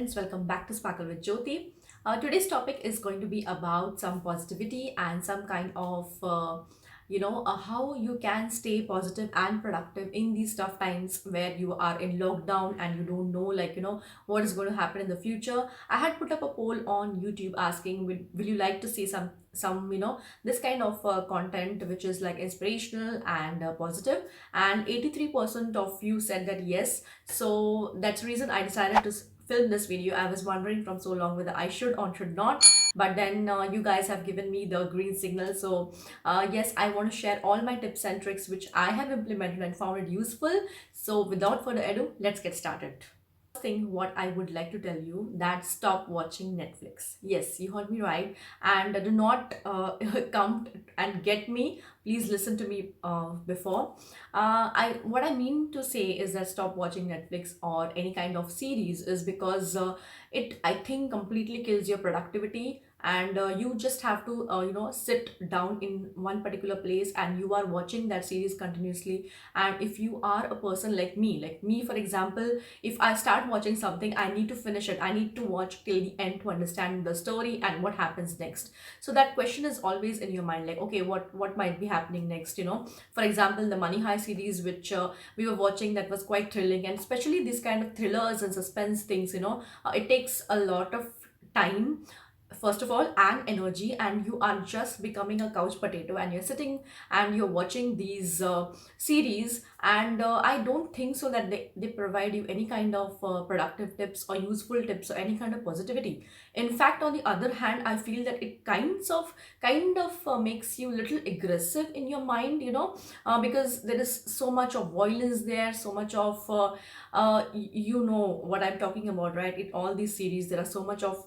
friends, welcome back to Sparkle with Jyoti. Today's topic is going to be about some positivity and some kind of how you can stay positive and productive in these tough times where you are in lockdown and you don't know what is going to happen in the future. I had put up a poll on YouTube asking will you like to see some this kind of content which is like inspirational and positive, and 83% of you said that yes. So that's the reason I decided to film this video. I was wondering from so long whether I should or should not, but then you guys have given me the green signal. So yes, I want to share all my tips and tricks which I have implemented and found it useful. So without further ado, let's get started. Thing what I would like to tell you, that stop watching Netflix. Yes, you heard me right. And do not come and get me. Please listen to me before. I what I mean to say is that stop watching Netflix or any kind of series is because it, I think, completely kills your productivity, and you just have to sit down in one particular place and you are watching that series continuously. And if you are a person like me for example, if I start watching something, I need to finish it. I need to watch till the end to understand the story and what happens next. So that question is always in your mind, like, okay, what might be happening next? For example, the Money High series, which we were watching, that was quite thrilling, and especially these kind of thrillers and suspense things. It takes a lot of time, first of all, and energy, and you are just becoming a couch potato and you're sitting and you're watching these series. And I don't think so that they provide you any kind of productive tips or useful tips or any kind of positivity. In fact, on the other hand, I feel that it kind of makes you a little aggressive in your mind, because there is so much of violence there, so much of you know what I'm talking about, right? In all these series there are so much of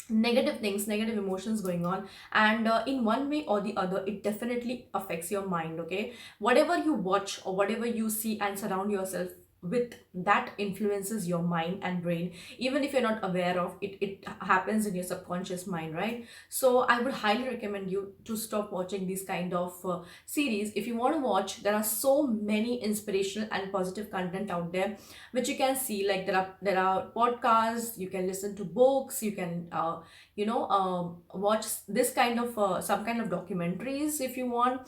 negative things, negative emotions going on, and in one way or the other it definitely affects your mind. Okay, whatever you watch or whatever you see and surround yourself with, that influences your mind and brain. Even if you're not aware of it, it happens in your subconscious mind, right? So I would highly recommend you to stop watching these kind of series. If you want to watch, there are so many inspirational and positive content out there which you can see. Like there are podcasts, you can listen to books, you can watch this kind of some kind of documentaries if you want,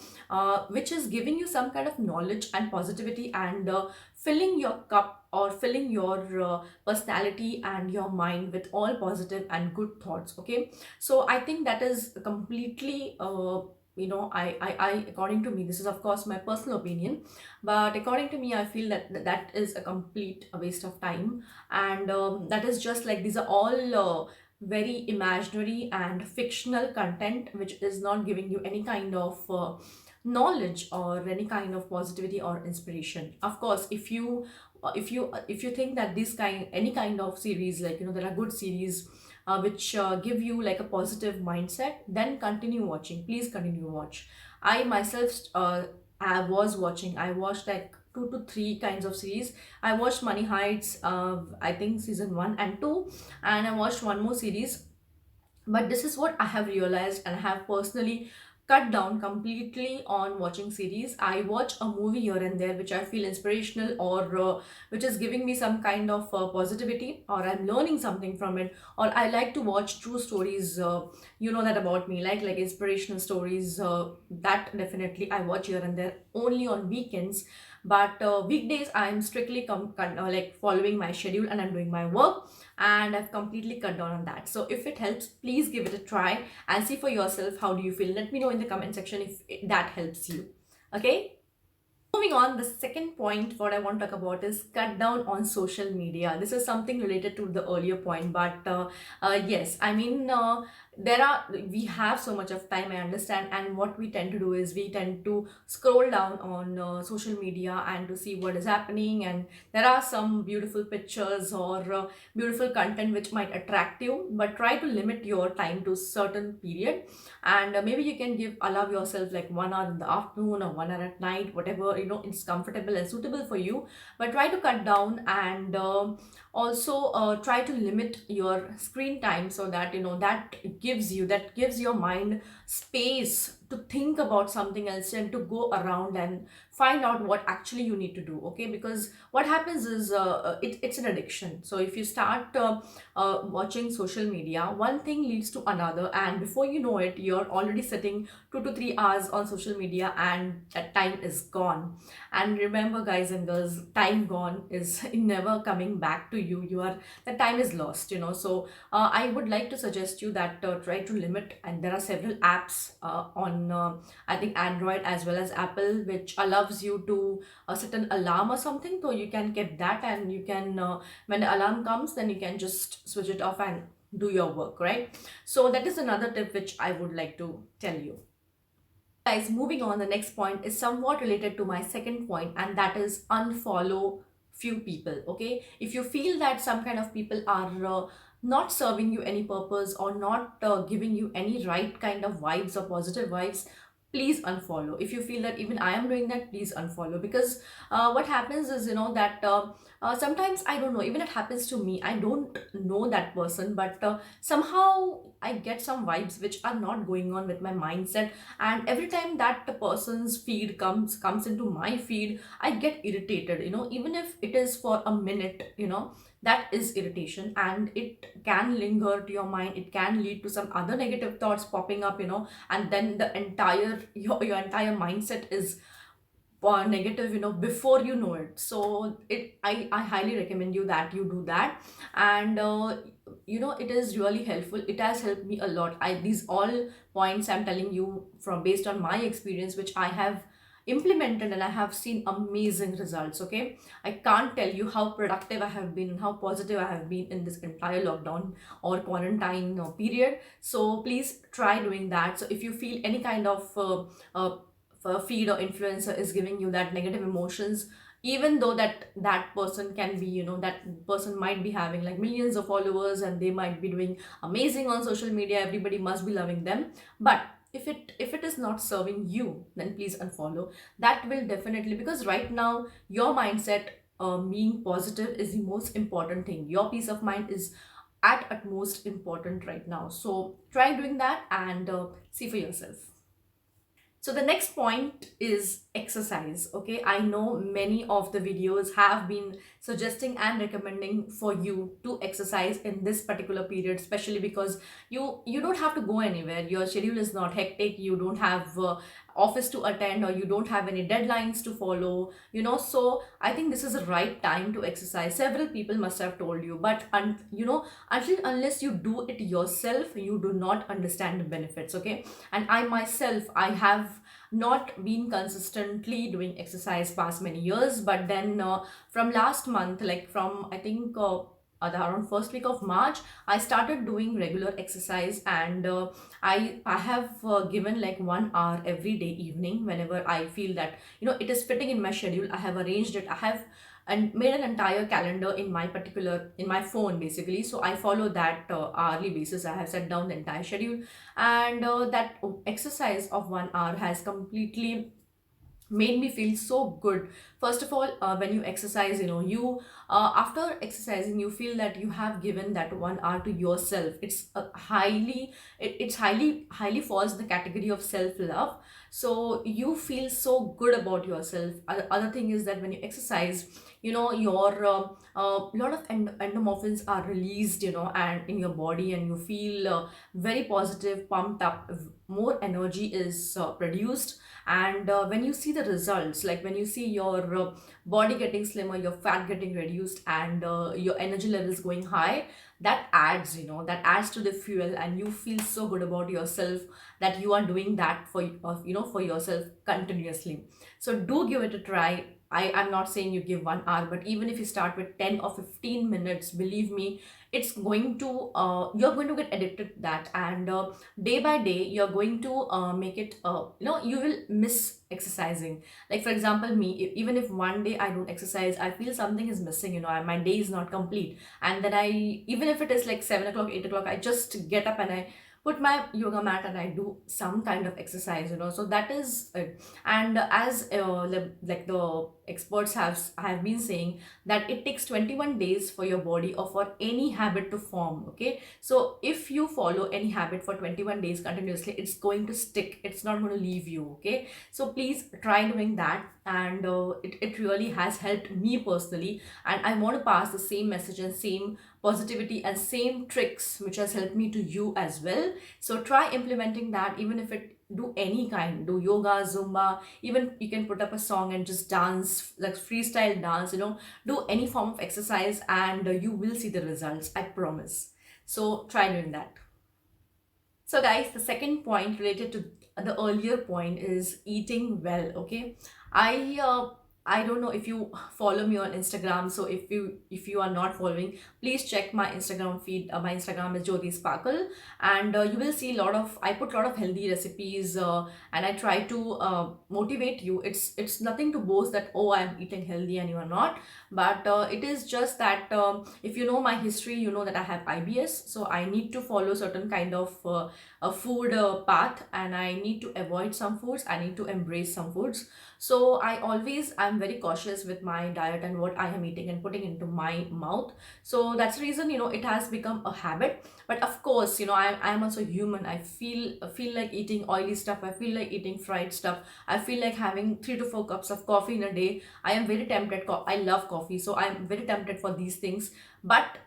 which is giving you some kind of knowledge and positivity, and filling your cup or filling your personality and your mind with all positive and good thoughts. Okay, so I think that is completely I according to me, this is of course my personal opinion, but according to me, I feel that is a complete waste of time. And that is just like, these are all very imaginary and fictional content which is not giving you any kind of knowledge or any kind of positivity or inspiration. Of course, if you think that this kind, any kind of series, like, there are good series which give you like a positive mindset, then continue watching. Please continue watch. I myself I watched like two to three kinds of series. I watched Money Heights, I think season 1 and 2, and I watched one more series. But this is what I have realized, and I have personally cut down completely on watching series. I watch a movie here and there which I feel inspirational, or which is giving me some kind of positivity, or I'm learning something from it. Or I like to watch true stories, that about me, like inspirational stories, that definitely I watch here and there, only on weekends. But weekdays I'm strictly like following my schedule and I'm doing my work, and I've completely cut down on that. So if it helps, please give it a try and see for yourself how do you feel. Let me know in the comment section if that helps you. Okay, moving on, the second point what I want to talk about is cut down on social media. This is something related to the earlier point, but yes, I mean, we have so much of time, I understand, and what we tend to do is we tend to scroll down on social media and to see what is happening, and there are some beautiful pictures or beautiful content which might attract you, but try to limit your time to certain period. And maybe you can allow yourself like 1 hour in the afternoon or 1 hour at night, whatever it's comfortable and suitable for you. But try to cut down, and also try to limit your screen time, so that that gives your mind space to think about something else and to go around and find out what actually you need to do. Okay, because what happens is it's an addiction. So if you start watching social media, one thing leads to another, and before you know it, you're already sitting 2 to 3 hours on social media, and that time is gone. And remember, guys and girls, time gone is never coming back to you. You are, the time is lost, so I would like to suggest you that try to limit, and there are several apps on I think Android as well as Apple, which allows you to set an alarm or something. So you can get that, and you can when the alarm comes, then you can just switch it off and do your work, right? So that is another tip which I would like to tell you. Guys, moving on, the next point is somewhat related to my second point, and that is unfollow few people. Okay, if you feel that some kind of people are not serving you any purpose, or not giving you any right kind of vibes or positive vibes, please unfollow. If you feel that even I am doing that, please unfollow. Because what happens is, that sometimes, I don't know, even it happens to me, I don't know that person, but somehow I get some vibes which are not going on with my mindset, and every time that the person's feed comes into my feed, I get irritated, even if it is for a minute, that is irritation, and it can linger to your mind. It can lead to some other negative thoughts popping up, and then the entire your entire mindset is negative, before you know it. So I highly recommend you that you do that. And it is really helpful. It has helped me a lot. I These all points I'm telling you from based on my experience, which I have implemented, and I have seen amazing results. Okay, I can't tell you how productive I have been and how positive I have been in this entire lockdown or quarantine period. So please try doing that. So if you feel any kind of feed or influencer is giving you that negative emotions, even though that person can be, that person might be having like millions of followers, and they might be doing amazing on social media, everybody must be loving them, but if it is not serving you, then please unfollow. That will definitely, because right now your mindset, being positive, is the most important thing. Your peace of mind is at utmost important right now. So try doing that, and see for yourself. So the next point is exercise. Okay, I know many of the videos have been suggesting and recommending for you to exercise in this particular period, especially because you don't have to go anywhere. Your schedule is not hectic. You don't have office to attend, or you don't have any deadlines to follow. So I think this is the right time to exercise. Several people must have told you, but until unless you do it yourself, you do not understand the benefits. Okay, and I myself, I have not been consistently doing exercise past many years, but then from last month, like from I think around first week of March, I started doing regular exercise, and I have given like 1 hour every day evening, whenever I feel that it is fitting in my schedule. I have arranged it. I have and made an entire calendar in my phone, basically. So I follow that hourly basis. I have set down the entire schedule, and that exercise of 1 hour has completely made me feel so good. First of all, when you exercise, you after exercising, you feel that you have given that 1 hour to yourself. It's highly falls in the category of self love. So you feel so good about yourself. Other thing is that when you exercise, your lot of endomorphins are released, and in your body, and you feel very positive, pumped up. More energy is produced, and when you see the results, like when you see your body getting slimmer, your fat getting reduced, and your energy levels going high, that adds to the fuel, and you feel so good about yourself that you are doing that for yourself continuously. So do give it a try. I'm not saying you give 1 hour, but even if you start with 10 or 15 minutes, believe me, it's going to you're going to get addicted to that, and day by day you're going to make it you will miss exercising. Like for example, me, even if one day I don't exercise, I feel something is missing, my day is not complete. And then I, even if it is like 7 o'clock, 8 o'clock, I just get up and I put my yoga mat and I do some kind of exercise, so that is it. And as like the experts have been saying, that it takes 21 days for your body or for any habit to form. Okay, so if you follow any habit for 21 days continuously, it's going to stick, it's not going to leave you. Okay, so please try doing that. And it really has helped me personally, and I want to pass the same message and same positivity and same tricks which has helped me to you as well. So try implementing that, even if it do any kind, do yoga, zumba, even you can put up a song and just dance, like freestyle dance, do any form of exercise, and you will see the results, I promise. So try doing that. So guys, the second point related to the earlier point is eating well. Okay, I uh, I don't know if you follow me on Instagram. So if you are not following, please check my Instagram feed. My Instagram is Jyoti Sparkle, and you will see a lot of, I put a lot of healthy recipes, and I try to motivate you. It's nothing to boast that, oh, I'm eating healthy and you are not, but it is just that if you know my history, you know that I have IBS, so I need to follow certain kind of a food path, and I need to avoid some foods, I need to embrace some foods. So I'm very cautious with my diet and what I am eating and putting into my mouth. So that's the reason, it has become a habit. But of course, I am also human. I feel like eating oily stuff, I feel like eating fried stuff, I feel like having 3 to 4 cups of coffee in a day. I am very tempted. I love coffee, so I'm very tempted for these things. But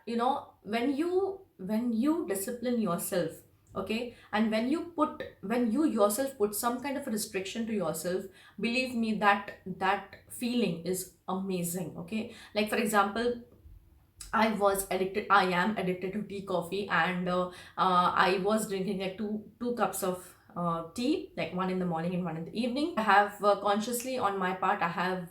when you discipline yourself, okay, and when you yourself put some kind of a restriction to yourself, believe me, that feeling is amazing. Okay, like for example, I am addicted to tea, coffee, and I was drinking like two cups of tea, like one in the morning and one in the evening. I have consciously on my part, I have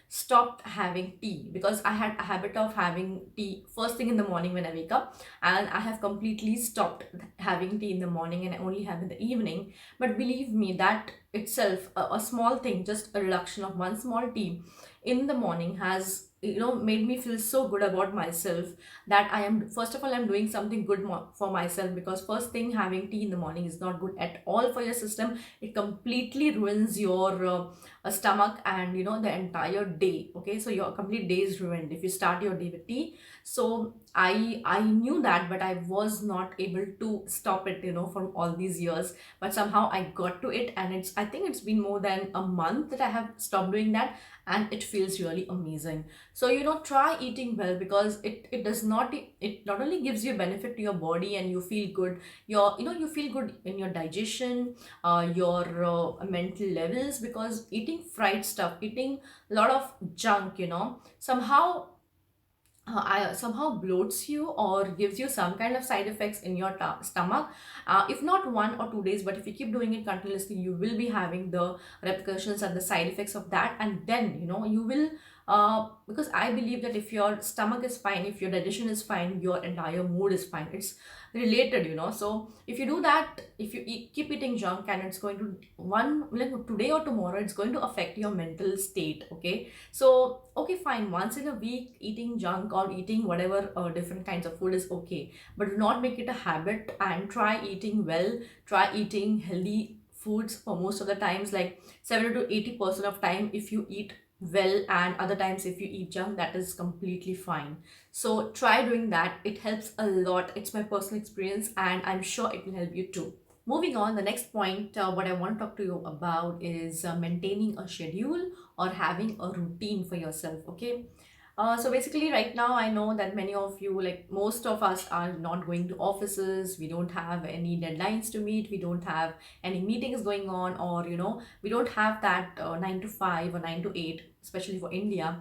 stopped having tea, because I had a habit of having tea first thing in the morning when I wake up, and I have completely stopped having tea in the morning and I only have in the evening. But believe me, that itself, a small thing, just a reduction of one small tea in the morning, has made me feel so good about myself, that I am, first of all, I'm doing something good for myself, because first thing, having tea in the morning is not good at all for your system. It completely ruins your stomach and the entire day. Okay, so your complete day is ruined if you start your day with tea. So I knew that, but I was not able to stop it, from all these years. But somehow I got to it, and I think it's been more than a month that I have stopped doing that, and it feels really amazing. So try eating well, because it does not, it not only gives you benefit to your body and you feel good, you feel good in your digestion, your mental levels, because eating fried stuff, eating a lot of junk, somehow somehow bloats you or gives you some kind of side effects in your stomach. If not 1 or 2 days, but if you keep doing it continuously, you will be having the repercussions and the side effects of that. And then you will, because I believe that if your stomach is fine, if your digestion is fine, your entire mood is fine. It's related, so if you do that, if you keep eating junk, and it's going to, one, like today or tomorrow, it's going to affect your mental state. Okay, so okay, fine, once in a week eating junk or eating whatever different kinds of food is okay, but do not make it a habit, and try eating well, try eating healthy foods for most of the times, like 70 to 80% of time, if you eat well, and other times if you eat junk, that is completely fine. So try doing that, it helps a lot. It's my personal experience, and I'm sure it will help you too. Moving on, the next point, what I want to talk to you about is maintaining a schedule or having a routine for yourself. Okay, so basically, right now, I know that many of you, like most of us, are not going to offices. We don't have any deadlines to meet. We don't have any meetings going on, or we don't have that 9 to 5 or 9 to 8, especially for India,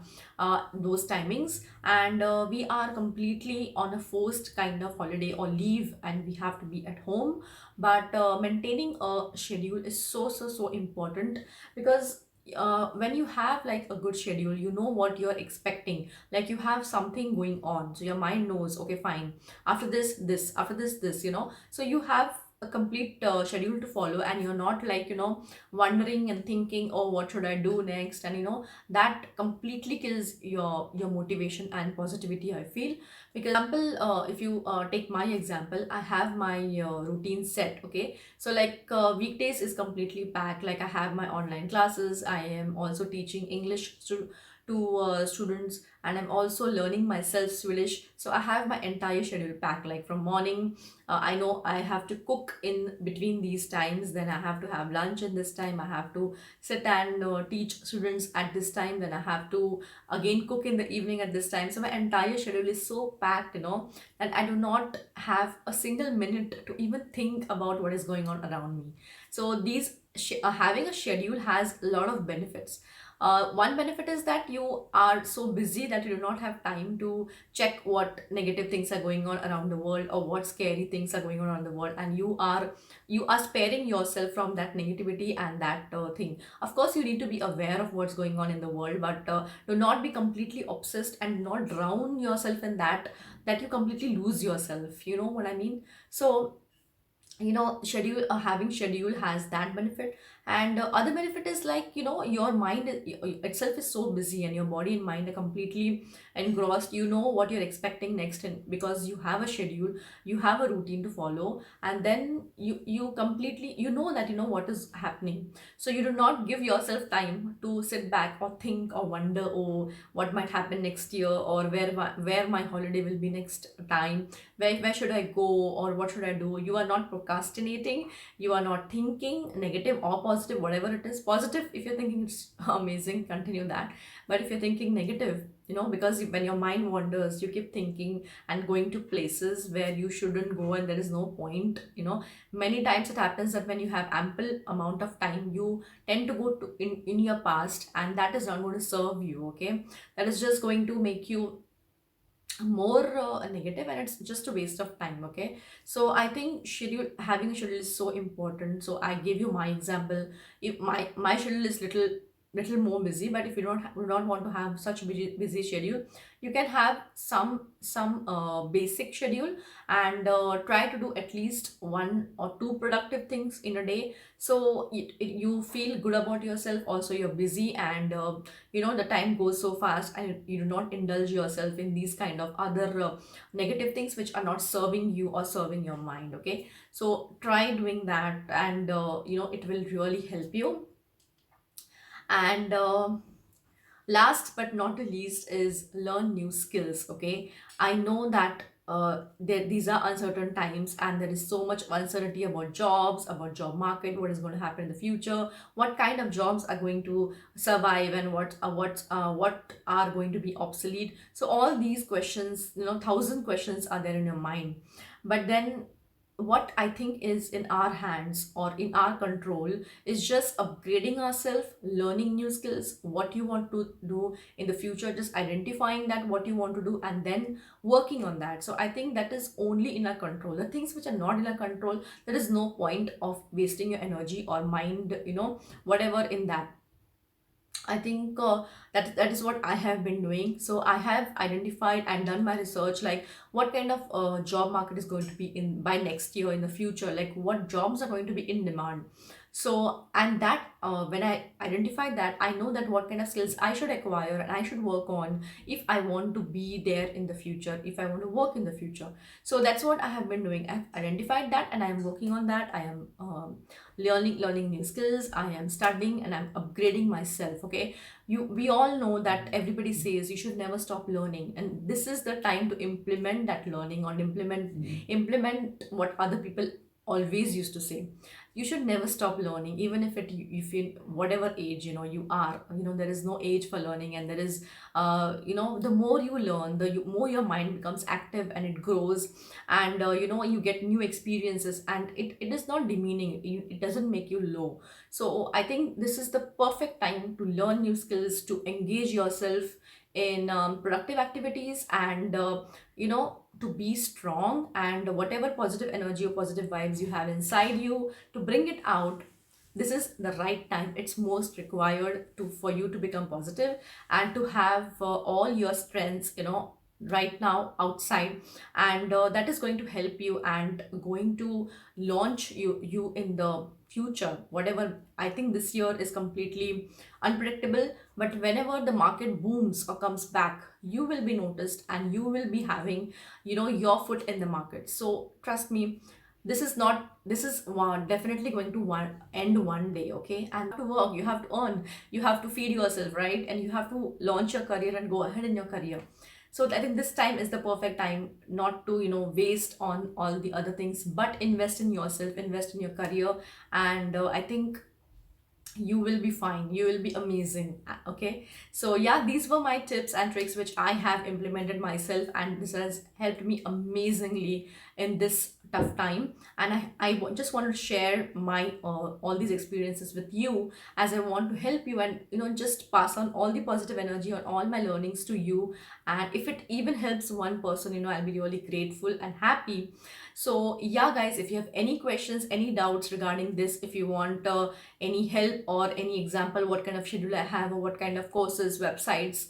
those timings. And we are completely on a forced kind of holiday or leave, and we have to be at home. But maintaining a schedule is so important, because when you have like a good schedule, you know what you're expecting, like you have something going on, so your mind knows, okay, fine, after this, after this, so you have a complete schedule to follow, and you're not like, wondering and thinking, oh, what should I do next, and that completely kills your motivation and positivity, I feel. Because example, if you take my example, I have my routine set. Okay, so like weekdays is completely packed. Like I have my online classes, I am also teaching English to students, and I'm also learning myself Swedish. So I have my entire schedule packed, like from morning. I know I have to cook in between these times, then I have to have lunch in this time, I have to sit and teach students at this time, then I have to again cook in the evening at this time. So my entire schedule is so packed, and I do not have a single minute to even think about what is going on around me. So having a schedule has a lot of benefits. One benefit is that you are so busy that you do not have time to check what negative things are going on around the world, or what scary things are going on around the world, and you are sparing yourself from that negativity and that thing. Of course, you need to be aware of what's going on in the world, but do not be completely obsessed and not drown yourself in that you completely lose yourself. You know what I mean? So schedule having schedule has that benefit. And other benefit is like, your itself is so busy, and your body and mind are completely engrossed. You know what you're expecting next, and because you have a schedule, you have a routine to follow, and then you completely, that what is happening. So you do not give yourself time to sit back or think or wonder, oh, what might happen next year, or where my holiday will be next time, where should I go, or what should I do. You are not procrastinating, you are not thinking negative or positive, whatever it is. Positive, if you're thinking it's amazing, continue that. But if you're thinking negative, because when your mind wanders, you keep thinking and going to places where you shouldn't go, and there is no point. Many times it happens that when you have ample amount of time, you tend to go to in your past, and that is not going to serve you. Okay, that is just going to make you more negative, and it's just a waste of time. Okay, so I think having a schedule is so important. So I gave you my example. If my schedule is little more busy, but if you do not want to have such busy schedule, you can have some basic schedule, and try to do at least one or two productive things in a day. So you feel good about yourself. Also, you're busy, and the time goes so fast, and you do not indulge yourself in these kind of other negative things which are not serving you or serving your mind. Okay, so try doing that, and it will really help you. And last but not the least is learn new skills. Okay, I know that these are uncertain times, and there is so much uncertainty about jobs, about job market, what is going to happen in the future, what kind of jobs are going to survive, and what are going to be obsolete. So all these questions, thousand questions are there in your mind. But then what I think is in our hands or in our control is just upgrading ourselves, learning new skills, what you want to do in the future, just identifying that what you want to do, and then working on that. So I think that is only in our control. The things which are not in our control, there is no point of wasting your energy or mind, whatever in that. I think that is what I have been doing. So I have identified and done my research, like what kind of job market is going to be in by next year in the future, like what jobs are going to be in demand. So, and that when I identified that, I know that what kind of skills I should acquire and I should work on if I want to be there in the future, if I want to work in the future. So that's what I have been doing. I've identified that, and I am working on that. I am learning new skills, I am studying, and I'm upgrading myself. Okay, we all know that everybody says you should never stop learning, and this is the time to implement that learning, or implement what other people always used to say. You should never stop learning, even if in whatever age you are. There is no age for learning, and there is the more you learn, more your mind becomes active, and it grows. And you get new experiences, and it is not demeaning. It doesn't make you low. So I think this is the perfect time to learn new skills, to engage yourself in productive activities, and to be strong, and whatever positive energy or positive vibes you have inside you, to bring it out. This is the right time. It's most required to for you to become positive, and to have all your strengths, right now outside, and that is going to help you and going to launch you in the future. Whatever, I think this year is completely unpredictable, but whenever the market booms or comes back, you will be noticed and you will be having, your foot in the market. So trust me, this is definitely going to end one day, okay? And you have to work, you have to earn, you have to feed yourself, right? And you have to launch your career and go ahead in your career. So I think this time is the perfect time not to, waste on all the other things, but invest in yourself, invest in your career. And I think you will be fine, you will be amazing. Okay, so yeah, these were my tips and tricks which I have implemented myself, and this has helped me amazingly in this tough time. And just want to share my all these experiences with you, as I want to help you and just pass on all the positive energy on all my learnings to you. And if it even helps one person, I'll be really grateful and happy. So yeah guys, if you have any questions, any doubts regarding this, if you want any help or any example what kind of schedule I have, or what kind of courses, websites,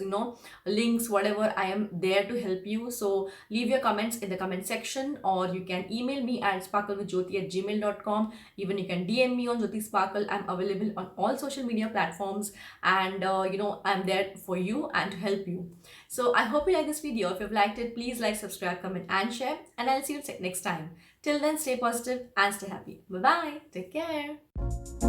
links, whatever, I am there to help you. So leave your comments in the comment section, or you can email me at sparklewithjyoti@gmail.com. Even you can DM me on Jyoti Sparkle. I'm available on all social media platforms, and I'm there for you and to help you. So I hope you like this video. If you've liked it, please like, subscribe, comment and share, and I'll see you next time. Till then, stay positive and stay happy. Bye bye, take care.